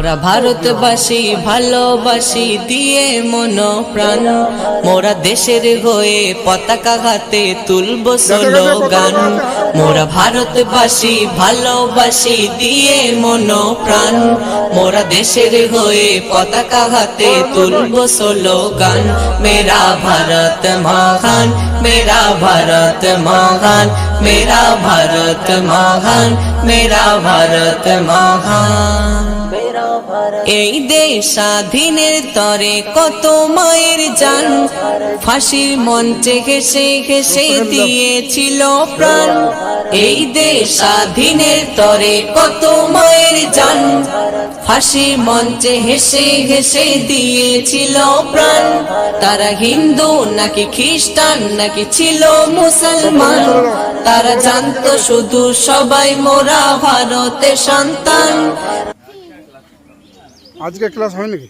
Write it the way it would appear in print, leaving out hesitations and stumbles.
মোরা ভারতবাসী ভালোবাসি দিয়ে মন প্রাণ, মোরা দেশের হয়ে পতাকা হাতে তুলব স্লোগান। মোরা ভারতবাসী ভালোবাসি দিয়ে মন প্রাণ, মোরা দেশের হয়ে পতাকা হাতে তুলব স্লোগান। মেরা ভারত মহান, মেরা ভারত মহান, মেরা ভারত মহান, মেরা ভারত মহান। এই দেশ স্বাধীনের তরে কত মায়ের জান, ফাঁসির মঞ্চে ঘেসে ঘেসে দিয়েছিল প্রাণ। এই দেশ স্বাধীনের তরে কত মায়ের জান, ফাঁসির মঞ্চে হেসে ঘেসে দিয়েছিল প্রাণ। তারা হিন্দু নাকি খ্রিস্টান নাকি ছিল মুসলমান, তারা জানতো শুধু সবাই মোরা ভারতের সন্তান। আজকে ক্লাস হয় নাকি?